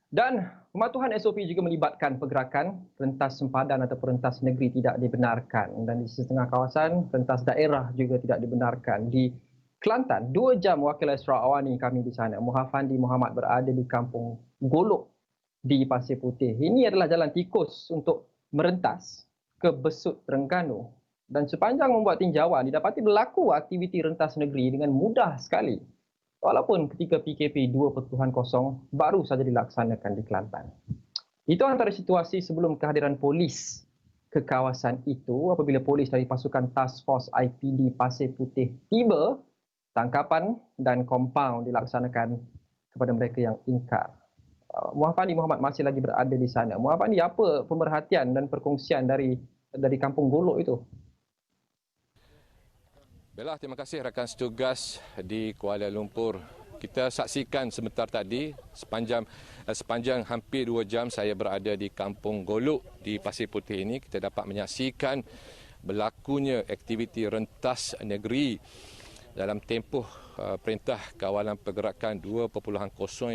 Dan pematuhan SOP juga melibatkan pergerakan rentas sempadan atau rentas negeri tidak dibenarkan, dan di setengah kawasan rentas daerah juga tidak dibenarkan. Di Kelantan, 2 jam wakil Ashraf Awani kami di sana, Muhafandi Muhammad, berada di Kampung Golok di Pasir Putih. Ini adalah jalan tikus untuk merentas ke Besut, Terengganu, dan sepanjang membuat tinjauan didapati berlaku aktiviti rentas negeri dengan mudah sekali. Walaupun ketika PKP 2.0 baru saja dilaksanakan di Kelantan. Itu antara situasi sebelum kehadiran polis ke kawasan itu. Apabila polis dari pasukan Task Force IPD Pasir Putih tiba, tangkapan dan kompaun dilaksanakan kepada mereka yang ingkar. Muhafandi Muhammad masih lagi berada di sana. Muhafandi, apa pemerhatian dan perkongsian dari Kampung Golok itu? Baiklah, terima kasih rakan setugas di Kuala Lumpur. Kita saksikan sebentar tadi, sepanjang hampir 2 jam saya berada di Kampung Golok di Pasir Putih ini, kita dapat menyaksikan berlakunya aktiviti rentas negeri dalam tempoh Perintah Kawalan Pergerakan 2.0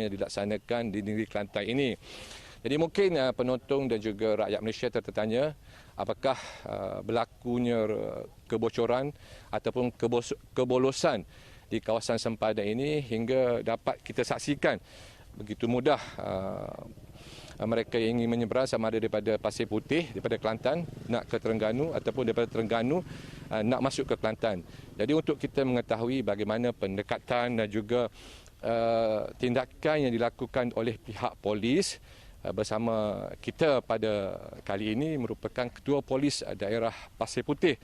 yang dilaksanakan di negeri Kelantan ini. Jadi mungkin penonton dan juga rakyat Malaysia tertanya apakah berlakunya kebocoran ataupun kebolosan di kawasan sempadan ini hingga dapat kita saksikan begitu mudah mereka yang ingin menyeberang sama ada daripada Pasir Putih, daripada Kelantan nak ke Terengganu ataupun daripada Terengganu nak masuk ke Kelantan. Jadi untuk kita mengetahui bagaimana pendekatan dan juga tindakan yang dilakukan oleh pihak polis, bersama kita pada kali ini merupakan Ketua Polis Daerah Pasir Putih,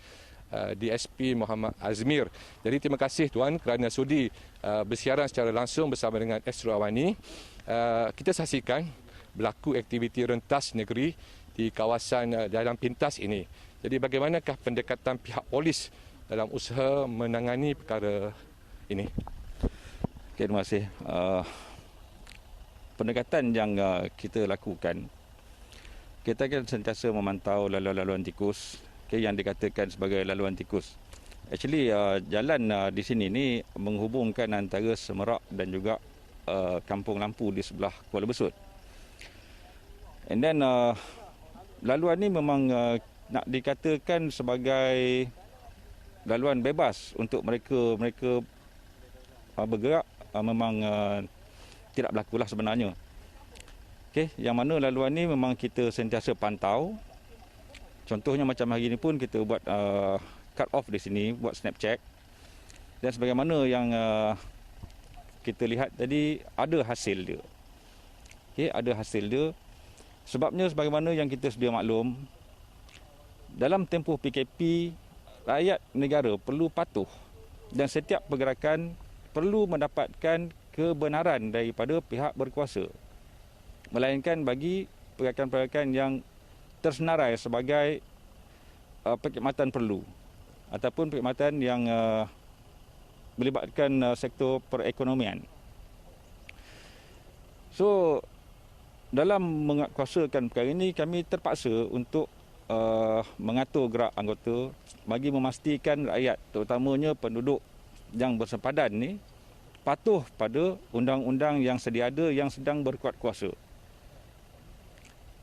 DSP Muhammad Azmir. Jadi terima kasih Tuan kerana sudi bersiaran secara langsung bersama dengan Ashraf Awani. Kita saksikan berlaku aktiviti rentas negeri di kawasan dalam pintas ini. Jadi bagaimanakah pendekatan pihak polis dalam usaha menangani perkara ini? Okay, terima kasih. Pendekatan yang kita lakukan, kita akan sentiasa memantau laluan-laluan tikus, yang dikatakan sebagai laluan tikus. Actually, jalan di sini ni menghubungkan antara Semerak dan juga Kampung Lampu di sebelah Kuala Besut. And then laluan ni memang nak dikatakan sebagai laluan bebas untuk mereka bergerak, memang tidak berlakulah sebenarnya. Okey, yang mana laluan ni memang kita sentiasa pantau. Contohnya macam hari ini pun kita buat cut off di sini, buat snap check. Dan sebagaimana yang kita lihat tadi, ada hasil dia. Okey, ada hasil dia. Sebabnya sebagaimana yang kita sedia maklum, dalam tempoh PKP, rakyat negara perlu patuh dan setiap pergerakan perlu mendapatkan kebenaran daripada pihak berkuasa, melainkan bagi pergerakan-pergerakan yang tersenarai sebagai perkhidmatan perlu ataupun perkhidmatan yang melibatkan sektor perekonomian. So, dalam menguatkuasakan perkara ini, kami terpaksa untuk mengatur gerak anggota bagi memastikan rakyat, terutamanya penduduk yang bersempadan ni, patuh pada undang-undang yang sedia ada yang sedang berkuat kuasa.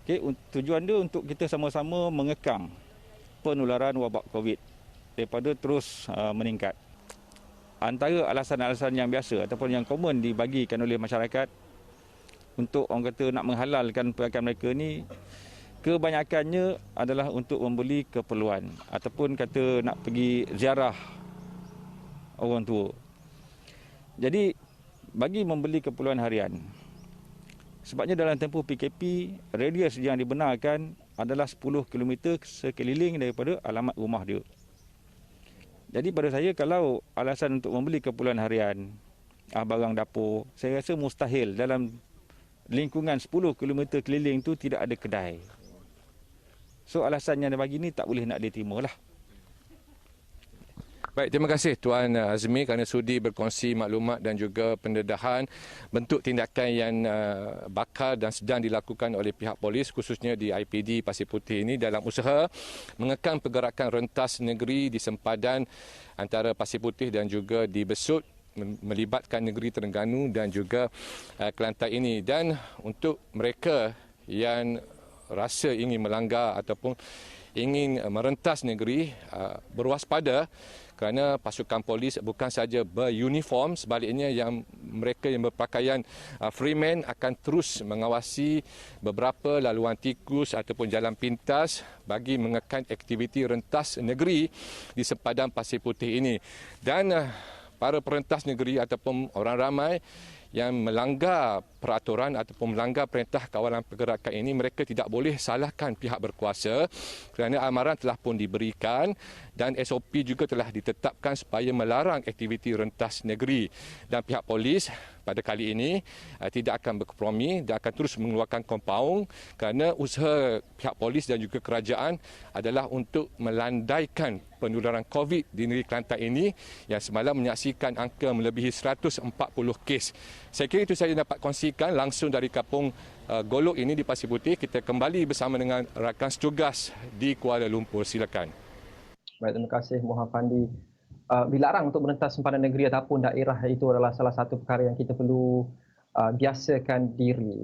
Okay, tujuan dia untuk kita sama-sama mengekang penularan wabak COVID daripada terus meningkat. Antara alasan-alasan yang biasa ataupun yang common dibagikan oleh masyarakat untuk orang kata nak menghalalkan pergerakan mereka ni, kebanyakannya adalah untuk membeli keperluan ataupun kata nak pergi ziarah orang tua. Jadi, bagi membeli keperluan harian, sebabnya dalam tempoh PKP, radius yang dibenarkan adalah 10 km sekeliling daripada alamat rumah dia. Jadi pada saya, kalau alasan untuk membeli keperluan harian, barang dapur, saya rasa mustahil dalam lingkungan 10 km keliling tu tidak ada kedai. So alasan yang dia bagi ni tak boleh nak diterima lah. Baik, terima kasih Tuan Azmi kerana sudi berkongsi maklumat dan juga pendedahan bentuk tindakan yang bakal dan sedang dilakukan oleh pihak polis khususnya di IPD Pasir Putih ini dalam usaha mengekang pergerakan rentas negeri di sempadan antara Pasir Putih dan juga di Besut melibatkan negeri Terengganu dan juga Kelantan ini. Dan untuk mereka yang rasa ingin melanggar ataupun ingin merentas negeri, berwaspada kerana pasukan polis bukan sahaja beruniform, sebaliknya yang mereka yang berpakaian freeman akan terus mengawasi beberapa laluan tikus ataupun jalan pintas bagi mengekang aktiviti rentas negeri di sempadan Pasir Putih ini. Dan para perentas negeri ataupun orang ramai yang melanggar peraturan ataupun melanggar perintah kawalan pergerakan ini, mereka tidak boleh salahkan pihak berkuasa kerana amaran telah pun diberikan dan SOP juga telah ditetapkan supaya melarang aktiviti rentas negeri. Dan pihak polis pada kali ini tidak akan berkompromi dan akan terus mengeluarkan kompaun kerana usaha pihak polis dan juga kerajaan adalah untuk melandaikan penularan COVID di negeri Kelantan ini yang semalam menyaksikan angka melebihi 140 kes. Saya kira itu saya dapat kongsikan langsung dari kampung Golok ini di Pasir Putih. Kita kembali bersama dengan rakan setugas di Kuala Lumpur. Silakan. Baik, terima kasih Muhammad Fandi. Dilarang untuk merentas sempadan negeri ataupun daerah itu adalah salah satu perkara yang kita perlu biasakan diri.